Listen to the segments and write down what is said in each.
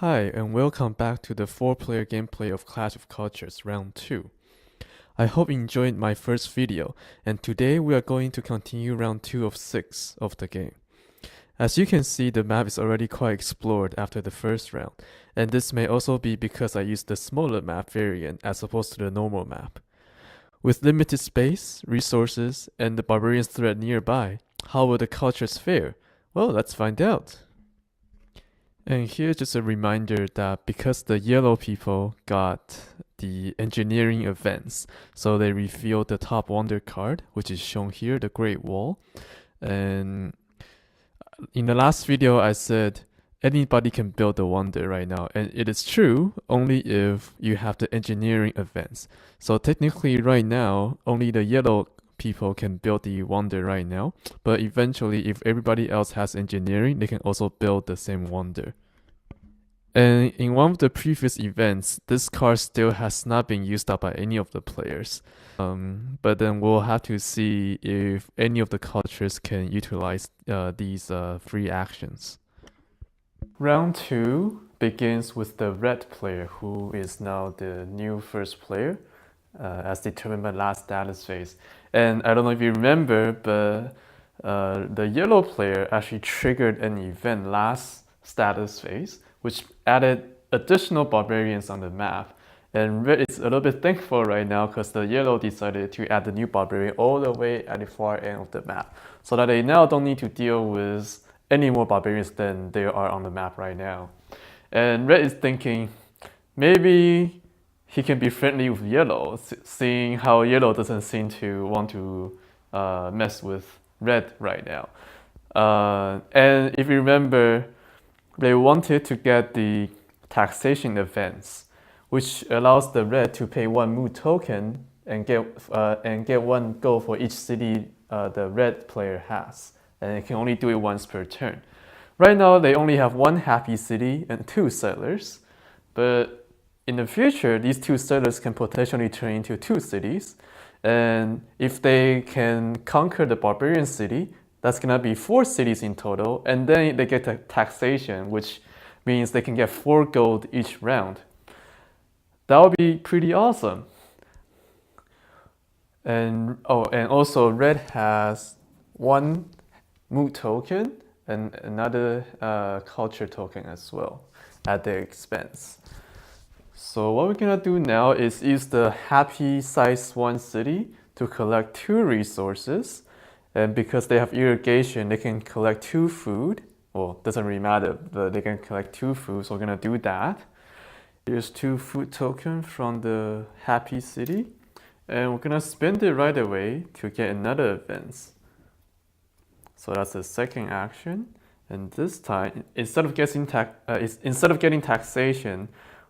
Hi, and welcome back to the 4-player gameplay of Clash of Cultures Round 2. I hope you enjoyed my first video, and today we are going to continue Round 2 of 6 of the game. As you can see, the map is already quite explored after the first round, and this may also be because I used the smaller map variant as opposed to the normal map. With limited space, resources, and the Barbarians threat nearby, how will the cultures fare? Well, let's find out. And here's just a reminder that because the yellow people got the engineering events, so they revealed the top wonder card, which is shown here, the Great Wall. And in the last video, I said anybody can build a wonder right now, and it is true only if you have the engineering events. So technically, right now, only the yellow people can build the wonder right now, but eventually if everybody else has engineering, they can also build the same wonder. And in one of the previous events, this card still has not been used up by any of the players. But then we'll have to see if any of the cultures can utilize these free actions. Round 2 begins with the red player, who is now the new first player, as determined by last status phase. And I don't know if you remember, but the yellow player actually triggered an event last status phase, which added additional barbarians on the map. And red is a little bit thankful right now because the yellow decided to add the new barbarian all the way at the far end of the map, so that they now don't need to deal with any more barbarians than there are on the map right now. And red is thinking maybe he can be friendly with yellow, seeing how yellow doesn't seem to want to mess with red right now. And if you remember, they wanted to get the taxation events, which allows the red to pay 1 mood token and get 1 gold for each city the red player has, and it can only do it once per turn. Right now, they only have 1 happy city and 2 settlers, but in the future, these 2 settlers can potentially turn into 2 cities, and if they can conquer the barbarian city, that's gonna be 4 cities in total, and then they get a taxation, which means they can get 4 gold each round. That would be pretty awesome. And also red has 1 mood token and another culture token as well at their expense. So what we're gonna do now is use the happy size 1 city to collect 2 resources. And because they have irrigation, they can collect 2 food. Well, doesn't really matter, but they can collect 2 food, so we're gonna do that. Here's 2 food tokens from the happy city, and we're gonna spend it right away to get another event. So that's the second action, and this time, instead of getting taxation,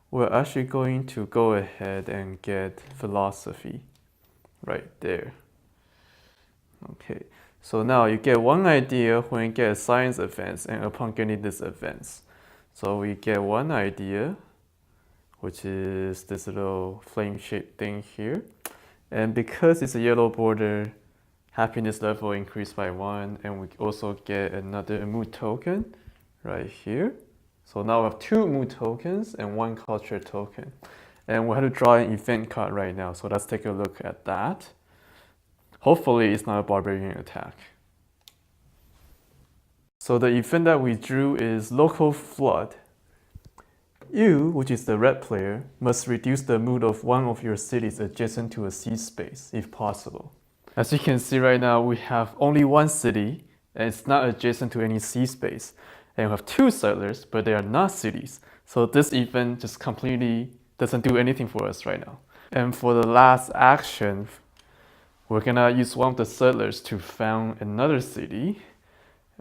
we're actually going to go ahead and get philosophy right there. Okay, so now you get 1 idea when you get a science event and upon getting this event. So we get 1 idea, which is this little flame-shaped thing here. And because it's a yellow border, happiness level increased by 1, and we also get another mood token right here. So now we have 2 mood tokens and 1 culture token. And we have to draw an event card right now, so let's take a look at that. Hopefully it's not a barbarian attack. So the event that we drew is Local Flood. You, which is the red player, must reduce the mood of 1 of your cities adjacent to a sea space, if possible. As you can see right now, we have only 1 city, and it's not adjacent to any sea space. And we have 2 settlers, but they are not cities. So this event just completely doesn't do anything for us right now. And for the last action, we're gonna use 1 of the settlers to found another city.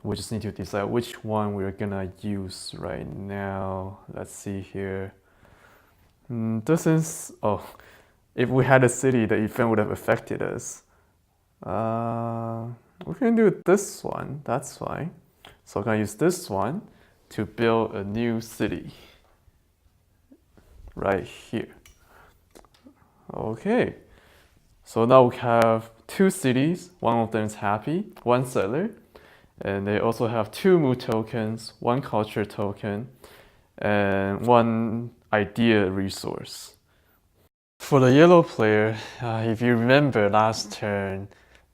We just need to decide which one we're gonna use right now. Let's see here. If we had a city, the event would have affected us. We can do this one, that's fine. So I'm gonna use this one to build a new city. Right here. Okay. So now we have 2 cities, 1 of them is happy, 1 settler, and they also have 2 mood tokens, 1 culture token, and one idea resource. For the yellow player, if you remember last turn,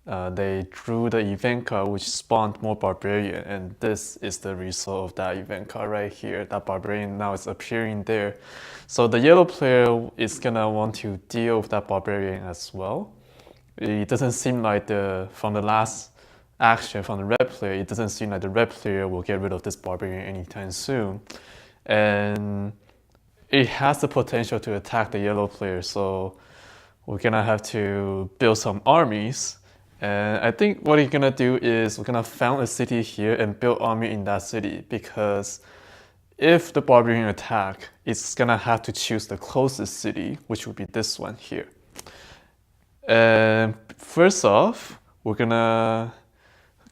they drew the event card which spawned more barbarian, and this is the result of that event card right here. That barbarian now is appearing there. So the yellow player is gonna want to deal with that barbarian as well. It doesn't seem like from the last action from the red player, it doesn't seem like the red player will get rid of this barbarian anytime soon. And it has the potential to attack the yellow player, so we're gonna have to build some armies. And I think what we're gonna do is we're gonna found a city here and build army in that city, because if the barbarian attack, it's gonna have to choose the closest city, which would be this one here. And first off, we're gonna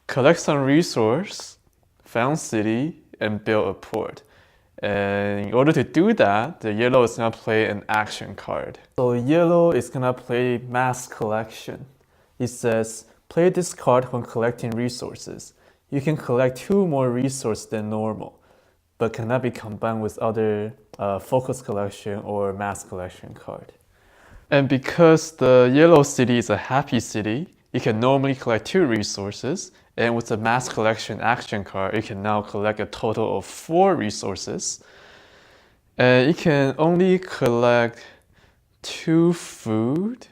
collect some resource, found city, and build a port. And in order to do that, the yellow is gonna play an action card. So yellow is gonna play mass collection. It says, play this card when collecting resources. You can collect 2 more resources than normal, but cannot be combined with other focus collection or mass collection card. And because the yellow city is a happy city, it can normally collect 2 resources, and with the mass collection action card, it can now collect a total of 4 resources. And it can only collect 2 food,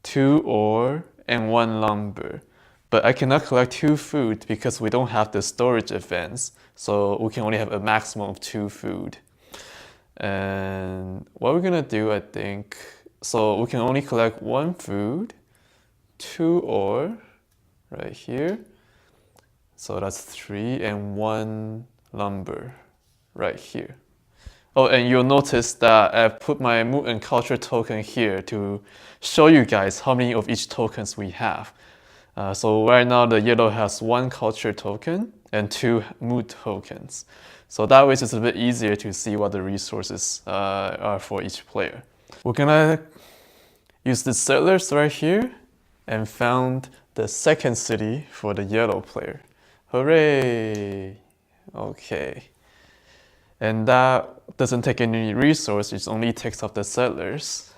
2 ore, and 1 lumber. But I cannot collect 2 food because we don't have the storage events, so we can only have a maximum of 2 food. And what we're gonna do, I think, so we can only collect 1 food, 2 ore, right here. So that's 3, and 1 lumber, right here. Oh, and you'll notice that I've put my mood and culture token here to show you guys how many of each tokens we have. So right now the yellow has 1 culture token and 2 mood tokens. So that way it's a bit easier to see what the resources are for each player. We're gonna use the settlers right here and found the second city for the yellow player. Hooray! Okay. And that doesn't take any resource, it only takes up the settlers.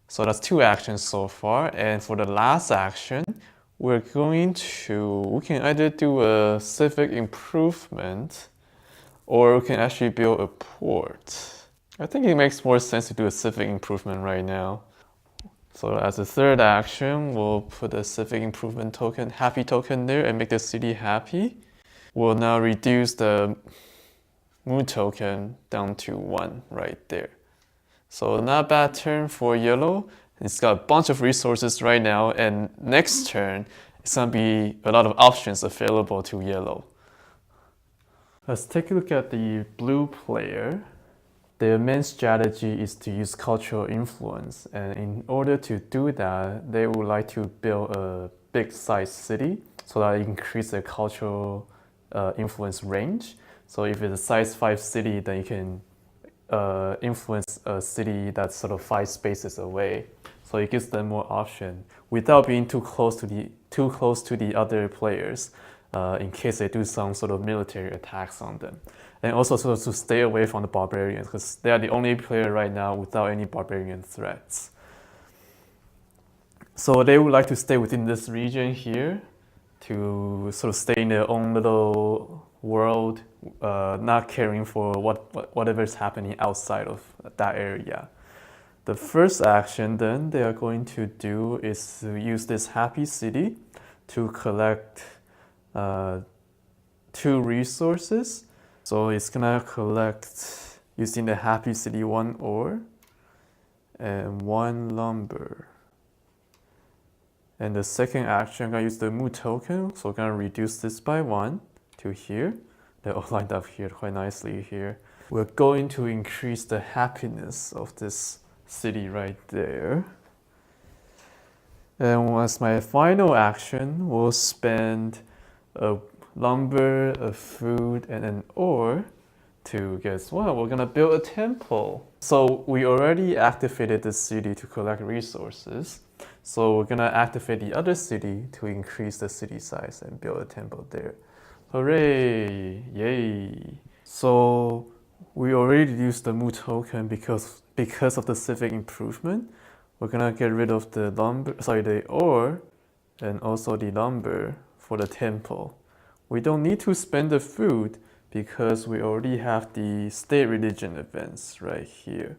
So that's 2 actions so far. And for the last action, we can either do a civic improvement, or we can actually build a port. I think it makes more sense to do a civic improvement right now. So as a third action, we'll put a civic improvement token, happy token there, and make the city happy. We'll now reduce the mood token down to 1 right there. So not a bad turn for yellow. It's got a bunch of resources right now, and next turn, it's gonna be a lot of options available to yellow. Let's take a look at the blue player. Their main strategy is to use cultural influence, and in order to do that, they would like to build a big size city so that it increase the cultural influence range. So if it's a size 5 city, then you can influence a city that's sort of 5 spaces away. So it gives them more option without being too close to the other players, in case they do some sort of military attacks on them. And also sort of to stay away from the barbarians, because they are the only player right now without any barbarian threats. So they would like to stay within this region here to sort of stay in their own little world, not caring for whatever is happening outside of that area. The first action then they are going to do is to use this happy city to collect 2 resources. So it's gonna collect, using the happy city, 1 ore and 1 lumber. And the second action, I'm gonna use the mood token, so we're gonna reduce this by 1 to here. They're all lined up here quite nicely here. We're going to increase the happiness of this city right there. And as my final action, we'll spend a lumber, a food, and an ore to, guess what, we're gonna build a temple. So we already activated the city to collect resources. So we're gonna activate the other city to increase the city size and build a temple there. Hooray! Yay! So we already used the Mu token because of the civic improvement. We're gonna get rid of the the ore and also the lumber for the temple. We don't need to spend the food because we already have the state religion events right here.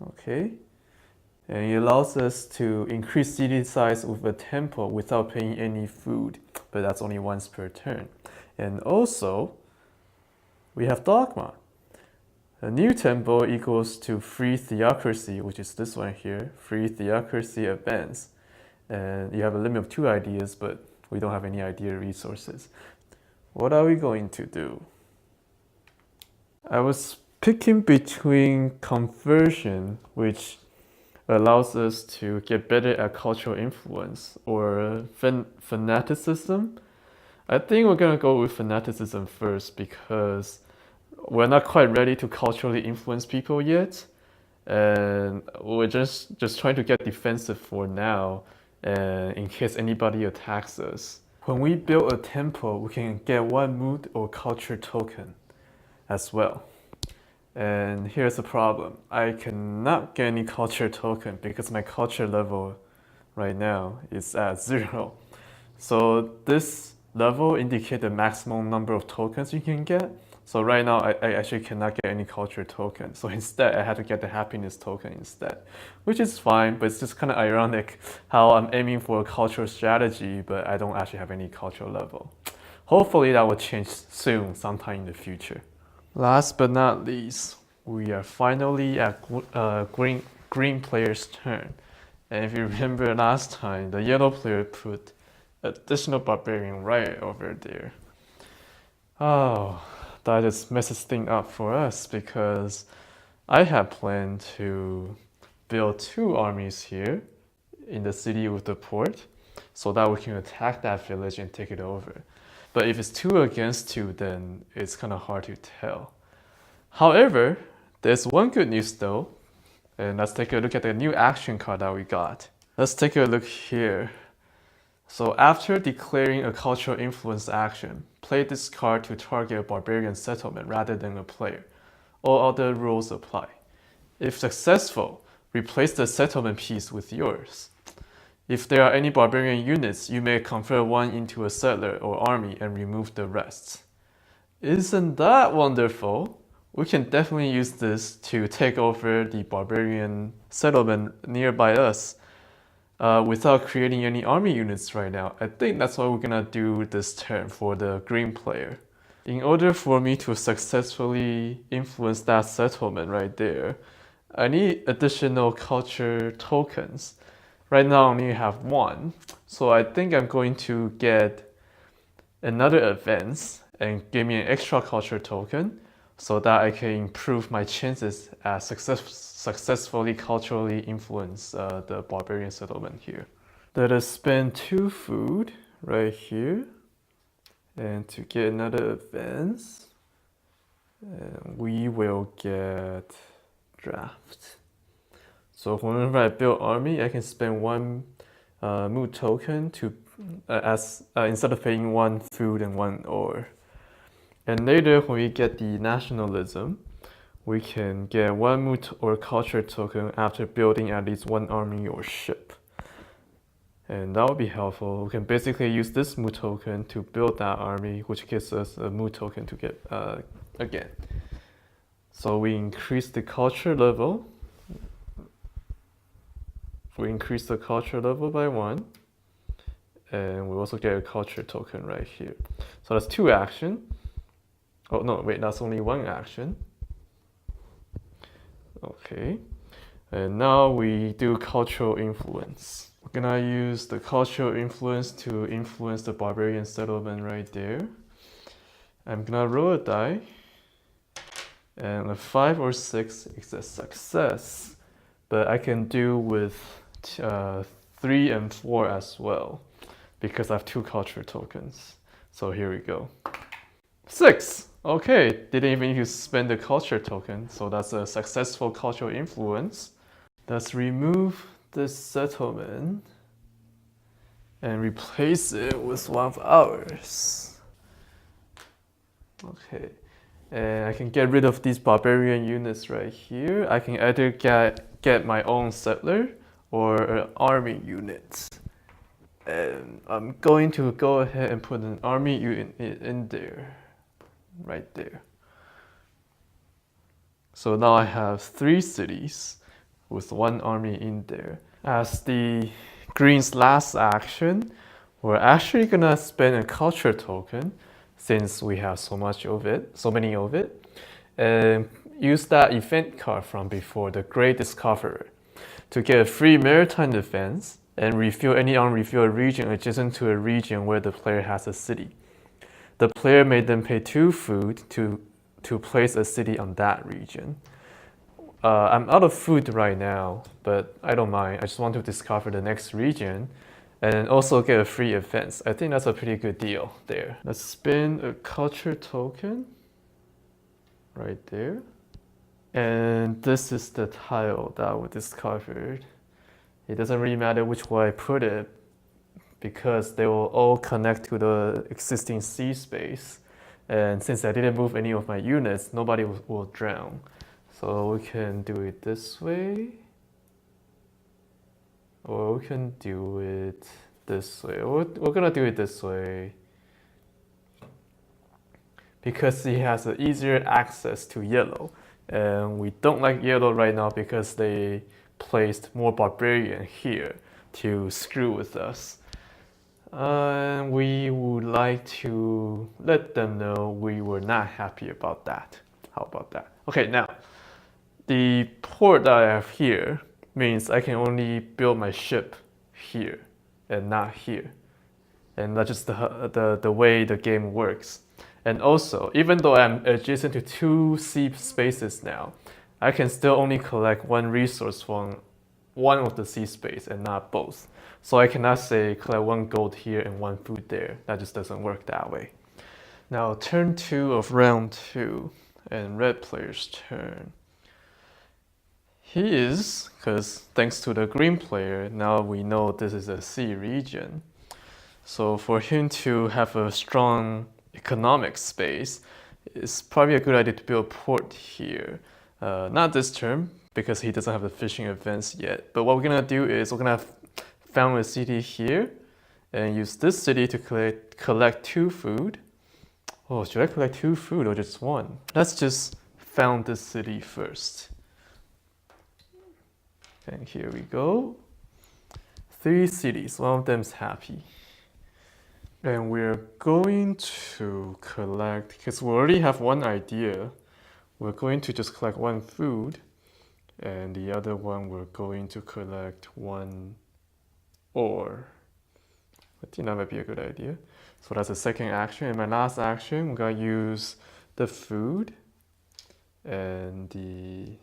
Okay, and it allows us to increase city size with a temple without paying any food, but that's only once per turn. And also, we have dogma. A new temple equals to free theocracy, which is this one here, free theocracy events. And you have a limit of 2 ideas, but we don't have any idea resources. What are we going to do? I was picking between conversion, which allows us to get better at cultural influence, or fanaticism. I think we're gonna go with fanaticism first because we're not quite ready to culturally influence people yet, and we're just trying to get defensive for now, in case anybody attacks us. When we build a temple, we can get 1 mood or culture token as well. And here's the problem. I cannot get any culture token because my culture level right now is at 0. So this level indicates the maximum number of tokens you can get. So right now, I actually cannot get any culture token. So instead, I had to get the happiness token instead, which is fine, but it's just kind of ironic how I'm aiming for a cultural strategy, but I don't actually have any cultural level. Hopefully that will change soon, sometime in the future. Last but not least, we are finally at green player's turn. And if you remember last time, the yellow player put additional barbarian right over there. Oh, that just messes things up for us because I had planned to build 2 armies here in the city with the port so that we can attack that village and take it over. But if it's 2 against 2, then it's kind of hard to tell. However, there's one good news though, and let's take a look at the new action card that we got. Let's take a look here. So after declaring a cultural influence action, play this card to target a barbarian settlement rather than a player. All other rules apply. If successful, replace the settlement piece with yours. If there are any barbarian units, you may convert 1 into a settler or army and remove the rest. Isn't that wonderful? We can definitely use this to take over the barbarian settlement nearby us without creating any army units right now. I think that's what we're gonna do this turn for the green player. In order for me to successfully influence that settlement right there, I need additional culture tokens. Right now I only have 1, so I think I'm going to get another event and give me an extra culture token so that I can improve my chances at successfully culturally influence the barbarian settlement here. Let us spend 2 food right here, and to get another event, we will get draft. So whenever I build army, I can spend 1 mood token to instead of paying 1 food and 1 ore. And later, when we get the nationalism, we can get 1 mood or culture token after building at least 1 army or ship. And that would be helpful. We can basically use this mood token to build that army, which gives us a mood token to get again. So we increase the culture level. We increase the culture level by 1. And we also get a culture token right here. So that's 2 actions. Oh no, wait, that's only 1 action. Okay, and now we do cultural influence. We're gonna use the cultural influence to influence the barbarian settlement right there. I'm gonna roll a die, and a 5 or 6 is a success, but I can do with 3 and 4 as well because I have 2 culture tokens. So here we go. 6! Okay, didn't even need to spend the culture token, so that's a successful cultural influence. Let's remove this settlement and replace it with one of ours. Okay, And I can get rid of these barbarian units right here. I can either get my own settler or an army unit. And I'm going to go ahead and put an army unit in there, right there. So now I have 3 cities with 1 army in there. As the green's last action, we're actually gonna spend a culture token since we have so many of it, and use that event card from before, the Great Discoverer, to get a free maritime defense and refill any unrefilled region adjacent to a region where the player has a city. The player may then pay 2 food to place a city on that region. I'm out of food right now, but I don't mind. I just want to discover the next region and also get a free events. I think that's a pretty good deal there. Let's spin a culture token right there. And this is the tile that we discovered. It doesn't really matter which way I put it because they will all connect to the existing sea space. And since I didn't move any of my units, nobody will drown. So we can do it this way. Or we can do it this way. We're gonna do it this way because he has an easier access to yellow. And we don't like yellow right now because they placed more barbarian here to screw with us. And we would like to let them know we were not happy about that. How about that? Okay, now the port that I have here means I can only build my ship here and not here. And that's just the way the game works. And also, even though I'm adjacent to 2 sea spaces now, I can still only collect 1 resource from one of the sea space and not both. So I cannot say collect 1 gold here and 1 food there. That just doesn't work that way. Now turn 2 of round 2 and red player's turn. He is, because thanks to the green player, now we know this is a sea region. So for him to have a strong economic space, it's probably a good idea to build a port here. Not this turn, because he doesn't have the fishing events yet. But what we're gonna do is we're gonna found a city here and use this city to collect 2 food. Oh, should I collect 2 food or just 1? Let's just found this city first. And here we go. 3 cities, one of them is happy. And we're going to collect, because we already have 1 idea, we're going to just collect 1 food, and the other one we're going to collect 1 ore. I think that might be a good idea. So that's the second action. And my last action, we're gonna use the food and the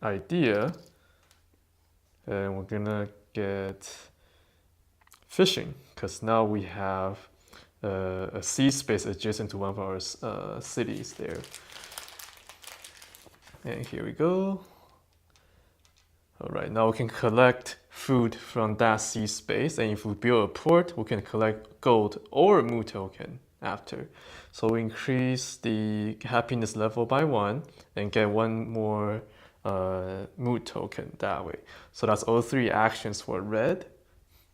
idea, and we're gonna get fishing, because now we have a sea space adjacent to one of our cities there. And here we go. All right, now we can collect food from that sea space, and if we build a port, we can collect gold or mood token after. So we increase the happiness level by 1 and get 1 more mood token that way. So that's all 3 actions for red.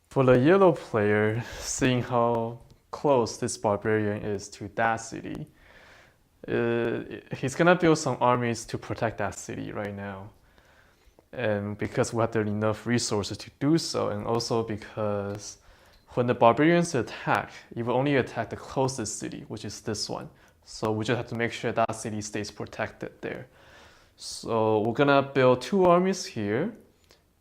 For the yellow player, seeing how close this barbarian is to that city, he's gonna build some armies to protect that city right now. And because we have enough resources to do so, and also because when the barbarians attack, it will only attack the closest city, which is this one. So we just have to make sure that city stays protected there. So we're gonna build 2 armies here,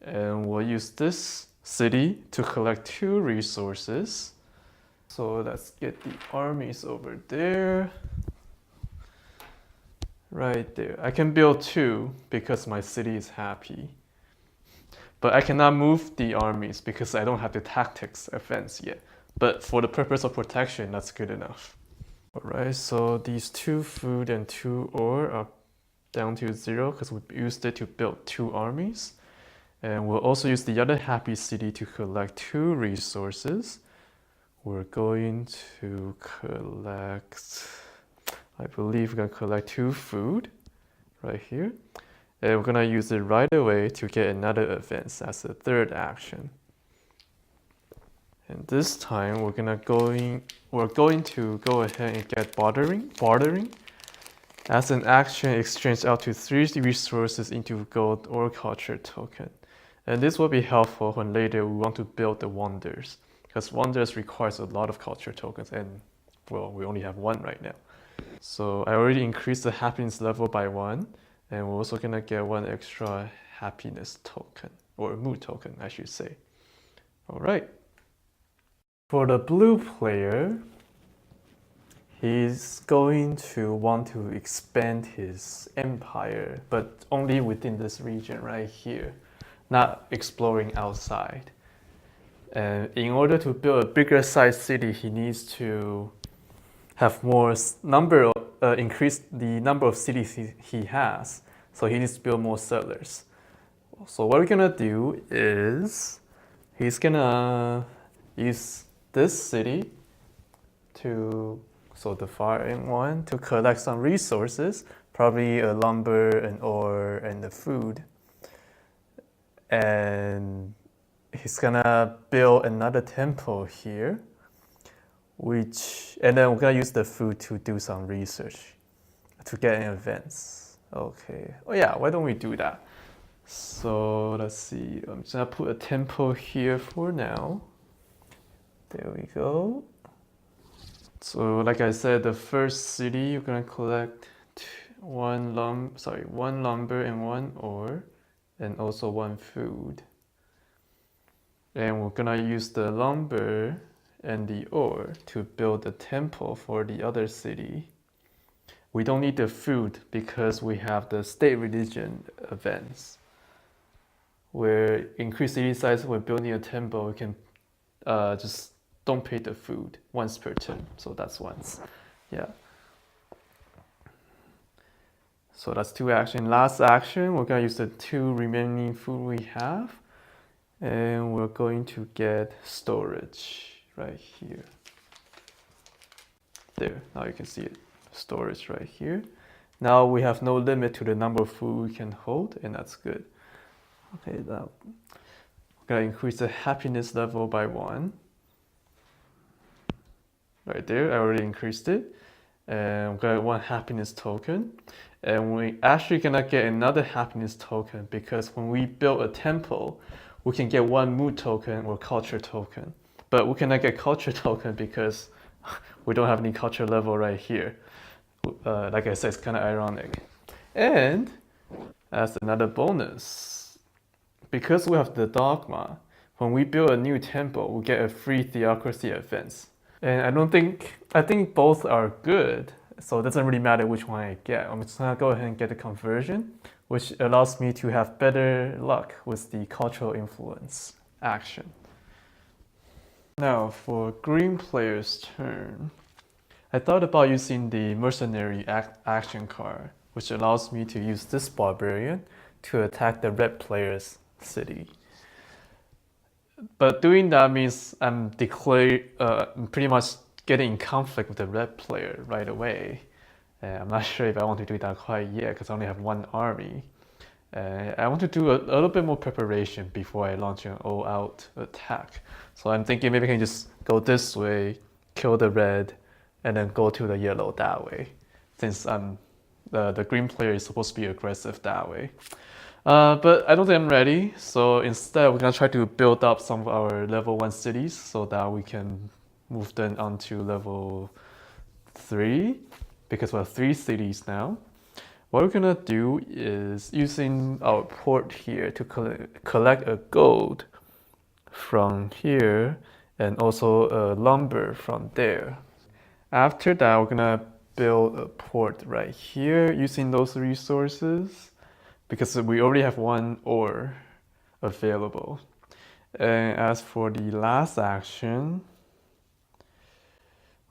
and we'll use this city to collect 2 resources. So let's get the armies over there. Right there. I can build 2 because my city is happy. But I cannot move the armies because I don't have the tactics events yet. But for the purpose of protection, that's good enough. Alright, so these 2 food and 2 ore are down to 0 because we used it to build 2 armies. And we'll also use the other happy city to collect 2 resources. We're going to collect I believe we're gonna collect 2 food right here. And we're gonna use it right away to get another advance as a third action. And this time we're going to go ahead and get bartering. As an action, exchange out to 3 resources into gold or culture token. And this will be helpful when later we want to build the wonders, because wonders requires a lot of culture tokens, and well, we only have 1 right now. So I already increased the happiness level by 1, and we're also gonna get 1 extra happiness token, or mood token, I should say. All right. For the blue player, he's going to want to expand his empire, but only within this region right here, not exploring outside. And in order to build a bigger size city, he needs to have increase the number of cities he has. So he needs to build more settlers. So what we're gonna do is he's gonna use this city so the far end one, to collect some resources, probably a lumber, an ore, and the food. And he's gonna build another temple here, and then we're gonna use the food to do some research to get an advance. Okay. Oh yeah, why don't we do that? So let's see. I'm just gonna put a temple here for now. There we go. So like I said, the first city you're gonna collect 1 lumber and 1 ore, and also 1 food. And we're gonna use the lumber and the ore to build a temple for the other city. We don't need the food because we have the state religion events, where increase city size when building a temple, we can just don't pay the food once per turn. So that's once. Yeah. So that's 2 action. Last action, we're gonna use the 2 remaining food we have, and we're going to get storage right here. There, now you can see it. Storage right here. Now we have no limit to the number of food we can hold, and that's good. Okay, now we're gonna increase the happiness level by 1. Right there, I already increased it. And we got 1 happiness token. And we actually gonna get another happiness token because when we build a temple, we can get 1 mood token or culture token. But we cannot get culture token because we don't have any culture level right here. Like I said, it's kind of ironic. And as another bonus, because we have the dogma, when we build a new temple, we get a free theocracy advance. And I think both are good, so it doesn't really matter which one I get. I'm just gonna go ahead and get the conversion, which allows me to have better luck with the cultural influence action. Now for green player's turn, I thought about using the mercenary action card, which allows me to use this barbarian to attack the red player's city. But doing that means I'm pretty much getting in conflict with the red player right away. I'm not sure if I want to do that quite yet because I only have 1 army. I want to do a little bit more preparation before I launch an all-out attack. So I'm thinking maybe I can just go this way, kill the red, and then go to the yellow that way, since the green player is supposed to be aggressive that way. But I don't think I'm ready, so instead we're gonna try to build up some of our level 1 cities so that we can move them onto level 3, because we have 3 cities now. What we're gonna do is using our port here to collect a gold from here and also lumber from there. After that, we're gonna build a port right here using those resources, because we already have 1 ore available. And as for the last action,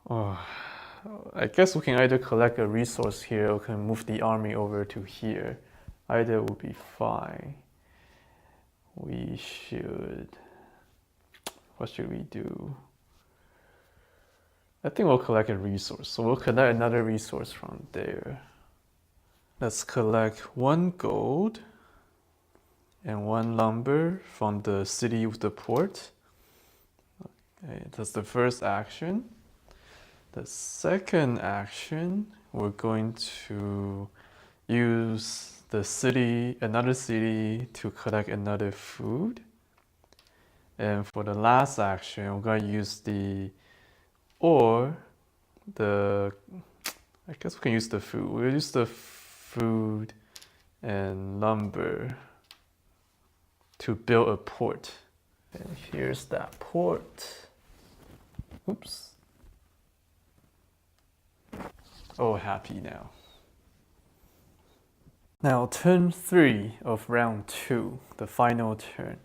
I guess we can either collect a resource here or can move the army over to here. Either will be fine. What should we do? I think we'll collect a resource. So we'll collect another resource from there. Let's collect 1 gold and 1 lumber from the city with the port. Okay, that's the first action. The second action, we're going to use the city, another city, to collect another food. And for the last action, we're going to use I guess we can use the food. We'll use the food and lumber to build a port. And here's that port. Oops. Oh, happy now. Now, turn 3 of round 2, the final turn.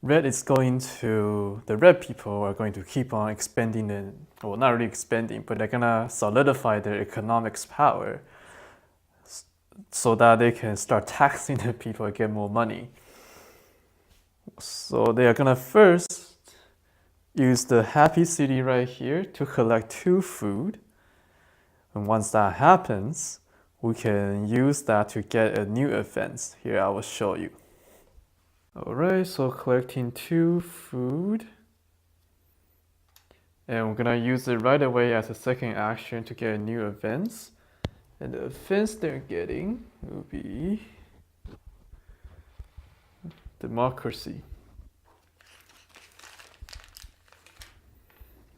The red people are going to keep on expanding well, not really expanding, but they're gonna solidify their economics power so that they can start taxing the people and get more money. So they are gonna first use the happy city right here to collect 2 food. And once that happens, we can use that to get a new event. Here, I will show you. Alright, so collecting 2 food. And we're gonna use it right away as a second action to get a new event. And the events they're getting will be democracy.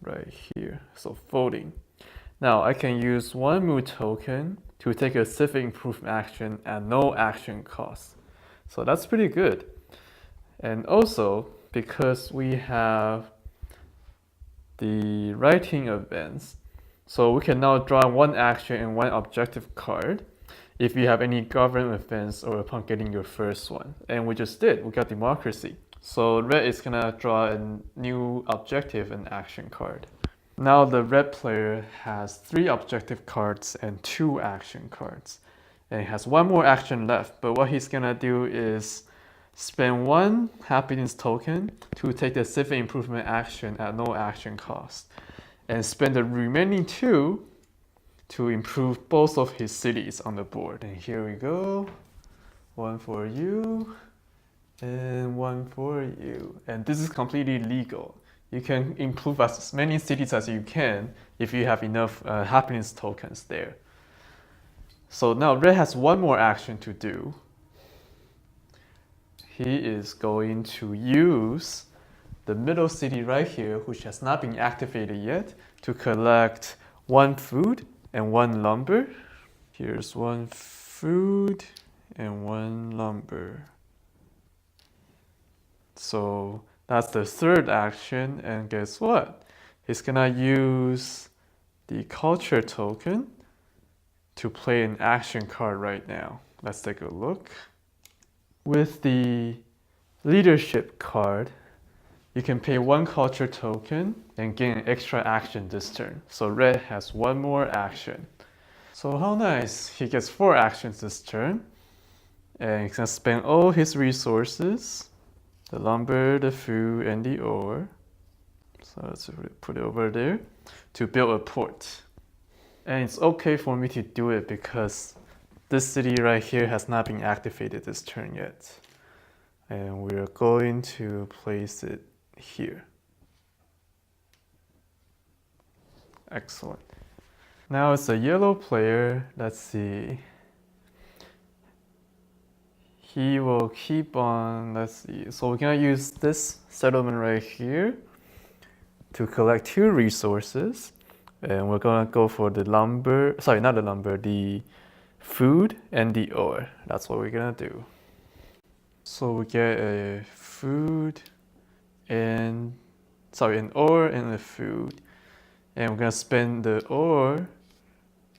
Right here, so voting. Now I can use 1 mood token to take a civic improvement action at no action cost. So that's pretty good. And also, because we have the writing events, so we can now draw 1 action and 1 objective card if you have any government events or upon getting your first one. And we just did, we got democracy. So red is gonna draw a new objective and action card. Now the red player has 3 objective cards and 2 action cards. And he has 1 more action left, but what he's gonna do is spend 1 happiness token to take the civic improvement action at no action cost, and spend the remaining 2 to improve both of his cities on the board. And here we go, 1 for you, and 1 for you. And this is completely legal. You can improve as many cities as you can if you have enough happiness tokens there. So now red has 1 more action to do. He is going to use the middle city right here, which has not been activated yet, to collect 1 food and 1 lumber. Here's 1 food and 1 lumber. So that's the third action, and guess what? He's gonna use the culture token to play an action card right now. Let's take a look. With the leadership card, you can pay 1 culture token and gain an extra action this turn. So red has 1 more action. So how nice, he gets 4 actions this turn. And he's gonna spend all his resources, the lumber, the food, and the ore. So let's put it over there, to build a port. And it's okay for me to do it because this city right here has not been activated this turn yet. And we're going to place it here. Excellent. Now it's a yellow player. Let's see. He will keep on, let's see. So we're gonna use this settlement right here to collect 2 resources. And we're gonna go for the lumber, sorry, not the lumber, the food and the ore. That's what we're gonna do. So we get a food and, an ore and a food. And we're gonna spend the ore,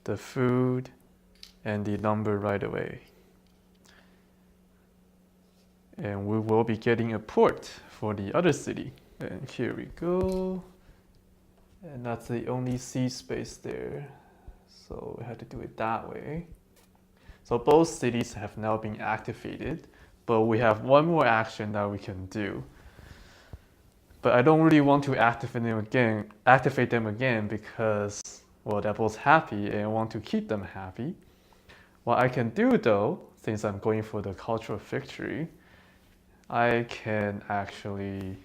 the food, and the lumber right away. And we will be getting a port for the other city. And here we go. And that's the only sea space there. So we had to do it that way. So both cities have now been activated, but we have 1 more action that we can do but I don't really want to activate them again because, well, they're both happy and I want to keep them happy. What I can do though, since I'm going for the cultural victory, I can actually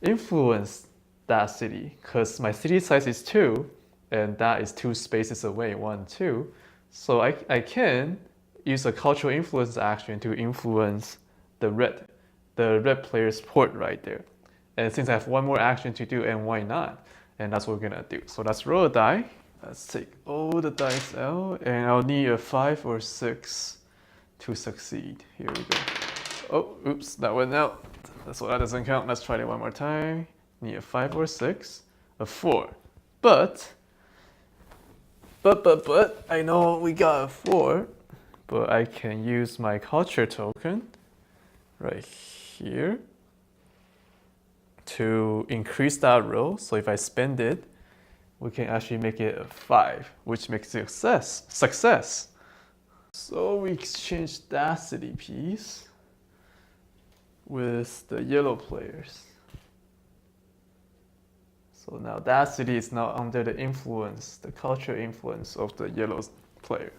influence that city because my city size is 2 and that is 2 spaces away, 1, 2. So I can use a cultural influence action to influence the red player's port right there. And since I have one more action to do, and why not? And that's what we're gonna do. So let's roll a die. Let's take all the dice out, and I'll need a 5 or 6 to succeed. Here we go. Oh, oops, that went out. That's why that doesn't count. Let's try it one more time. Need a 5 or 6, a 4. But, I know we got a 4, but I can use my culture token right here to increase that roll. So if I spend it, we can actually make it a 5, which makes it success. So we exchange that city piece with the yellow players. So now that city is now under the influence, the cultural influence of the yellow player.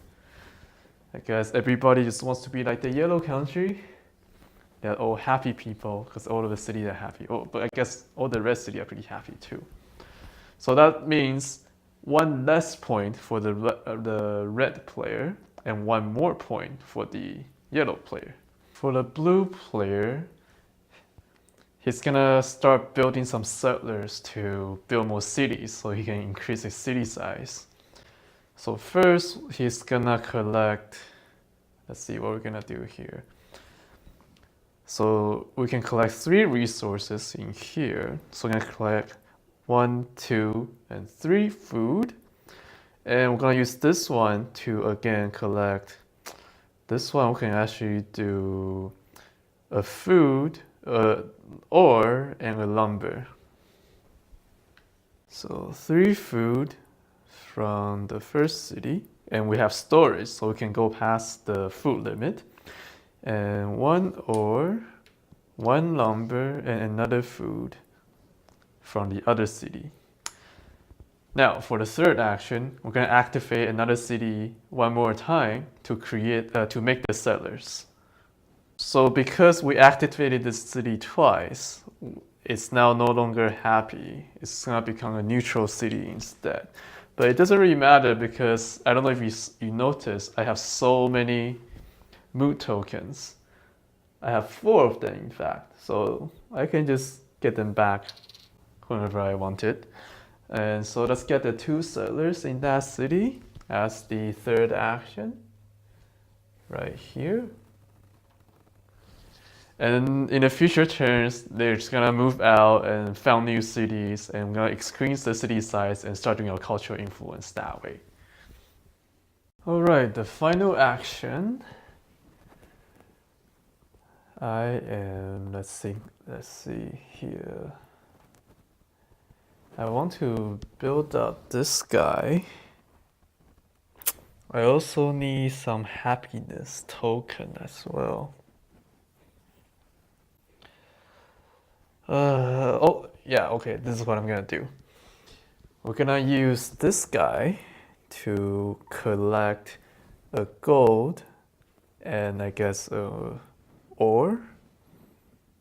I guess everybody just wants to be like the yellow country. They're all happy people because all of the cities are happy. Oh, but I guess all the red cities are pretty happy too. So that means 1 less point for the red player and 1 more point for the yellow player. For the blue player, he's gonna start building some settlers to build more cities so he can increase his city size. So first, he's gonna collect, let's see what we're gonna do here. So we can collect 3 resources in here. So we're gonna collect 1, 2, and 3 food. And we're gonna use this one to again collect. This one we can actually do a food, ore, and a lumber. So 3 food from the first city, and we have storage, so we can go past the food limit. And 1 ore, 1 lumber, and another food from the other city. Now, for the third action, we're going to activate another city 1 more time to make the settlers. So because we activated this city twice, it's now no longer happy. It's going to become a neutral city instead. But it doesn't really matter because I don't know if you noticed, I have so many mood tokens. I have 4 of them, in fact. So I can just get them back whenever I want it. And so let's get the 2 settlers in that city as the third action right here. And in the future turns, they're just gonna move out and found new cities, and we're gonna increase the city size and start doing our cultural influence that way. All right, the final action. Let's see here. I want to build up this guy. I also need some happiness token as well. Okay, this is what I'm gonna do. We're gonna use this guy to collect a gold and I guess ore.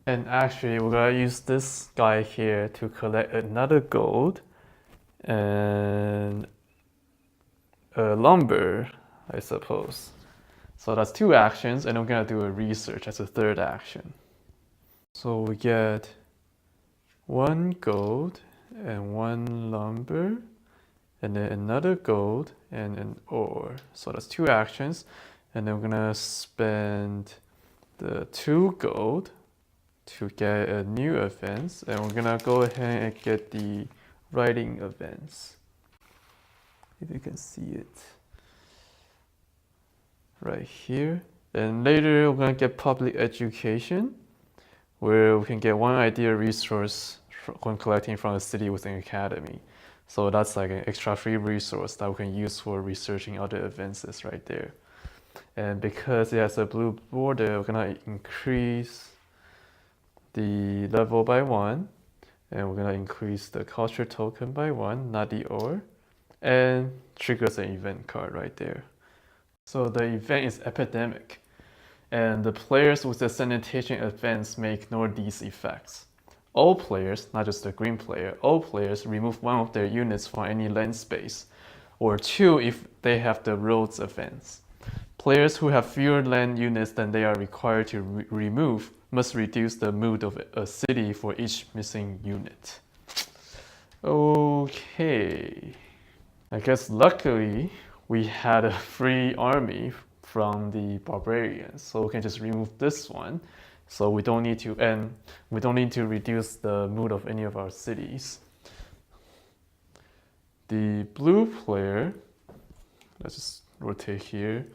And actually, we're gonna use this guy here to collect another gold and lumber, I suppose. So that's 2 actions, and we're gonna do a research as a third action. So we get 1 gold and 1 lumber, and then another gold and an ore. So that's 2 actions, and then we're gonna spend the 2 gold to get a new events, and we're gonna go ahead and get the writing events. If you can see it right here. And later we're gonna get public education, where we can get 1 idea resource when collecting from a city with an academy. So that's like an extra free resource that we can use for researching other events right there. And because it has a blue border, we're gonna increase the level by 1, and we're gonna increase the culture token by 1, not the OR, and triggers an event card right there. So the event is epidemic, and the players with the sanitation events may ignore these effects. All players, not just the green player, all players remove one of their units from any land space, or 2 if they have the roads events. Players who have fewer land units than they are required to remove must reduce the mood of a city for each missing unit. Okay. I guess luckily we had a free army from the barbarians, so we can just remove this one. So we don't need to reduce the mood of any of our cities. The blue player, let's just rotate here,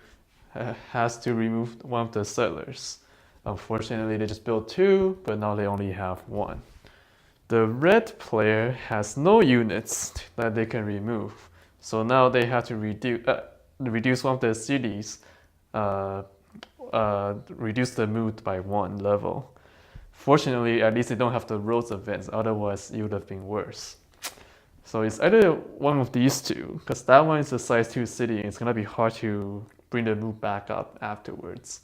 has to remove one of the settlers. Unfortunately, they just built 2, but now they only have 1. The red player has no units that they can remove, so now they have to reduce one of their cities, reduce the mood by 1 level. Fortunately, at least they don't have the roads events, otherwise it would have been worse. So it's either one of these two, because that one is a size 2 city and it's gonna be hard to bring the mood back up afterwards.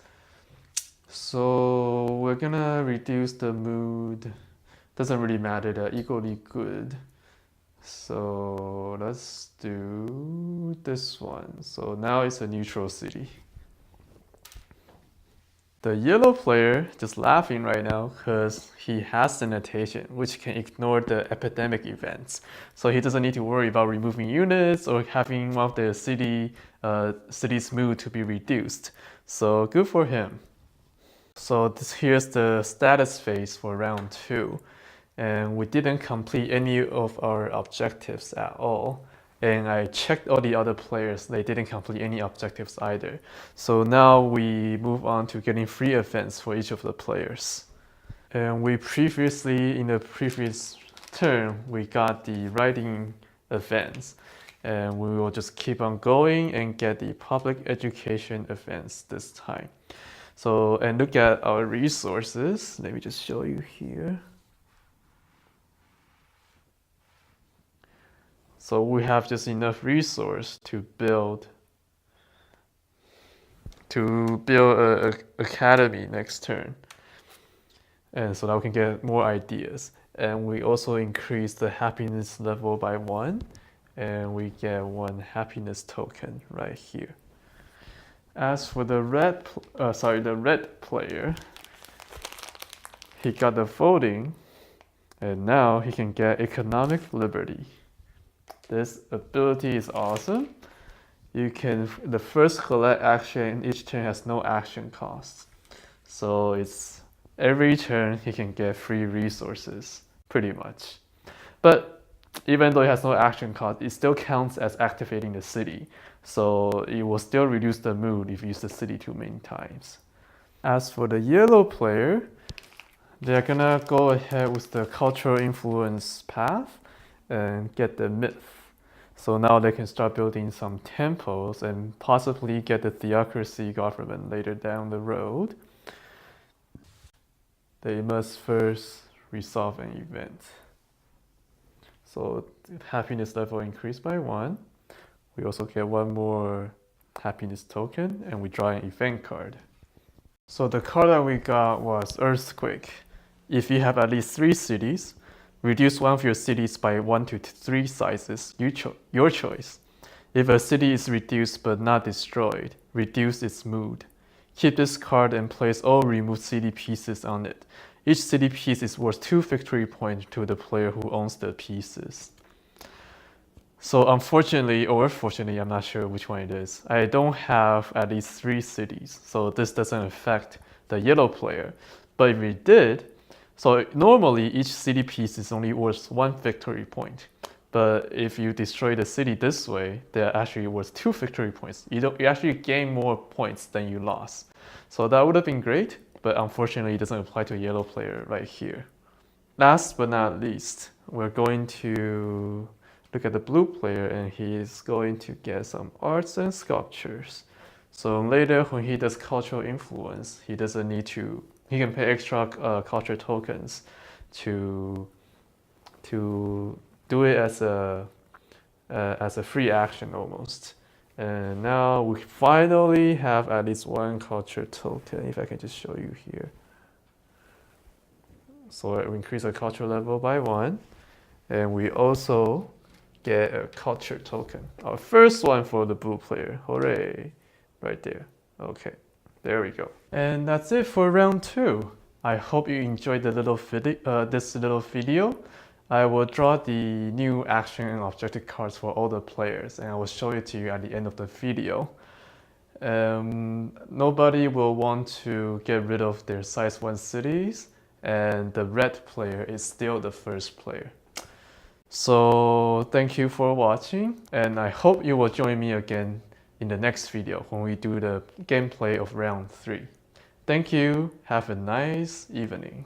So we're gonna reduce the mood. Doesn't really matter, they're equally good. So let's do this one. So now it's a neutral city. The yellow player just laughing right now because he has sanitation, which can ignore the epidemic events. So he doesn't need to worry about removing units or having one of the city's mood to be reduced. So good for him. So here's the status phase for round 2. And we didn't complete any of our objectives at all. And I checked all the other players, they didn't complete any objectives either. So now we move on to getting free events for each of the players. And in the previous turn, we got the writing events. And we will just keep on going and get the public education events this time. So, and look at our resources. Let me just show you here. So we have just enough resource to build a academy next turn. And so now we can get more ideas. And we also increase the happiness level by 1, and we get 1 happiness token right here. As for the red player, he got the voting, and now he can get economic liberty. This ability is awesome. The first collect action each turn has no action cost. So it's every turn he can get free resources, pretty much. But even though it has no action cost, it still counts as activating the city. So it will still reduce the mood if you use the city too many times. As for the yellow player, they're gonna go ahead with the cultural influence path and get the myth. So now they can start building some temples and possibly get the theocracy government later down the road. They must first resolve an event. So happiness level increased by 1. We also get 1 more happiness token and we draw an event card. So the card that we got was Earthquake. If you have at least 3 cities, reduce one of your cities by 1 to 3 sizes, your choice. If a city is reduced but not destroyed, reduce its mood. Keep this card and place all removed city pieces on it. Each city piece is worth 2 victory points to the player who owns the pieces. So unfortunately, or fortunately, I'm not sure which one it is, I don't have at least 3 cities, so this doesn't affect the yellow player. But if it did, so normally each city piece is only worth 1 victory point. But if you destroy the city this way, they're actually worth 2 victory points. You actually gain more points than you lost. So that would have been great, but unfortunately it doesn't apply to a yellow player right here. Last but not least, we're going to look at the blue player, and he is going to get some arts and sculptures. So later when he does cultural influence, he doesn't need to you can pay extra culture tokens to do it as a free action almost. And now we finally have at least one culture token. If I can just show you here. So we increase our culture level by 1, and we also get a culture token. Our first one for the blue player. Hooray! Right there. Okay, there we go. And that's it for round 2. I hope you enjoyed the this little video. I will draw the new action and objective cards for all the players, and I will show it to you at the end of the video. Nobody will want to get rid of their size 1 cities, and the red player is still the first player. So thank you for watching, and I hope you will join me again in the next video when we do the gameplay of round 3. Thank you, have a nice evening.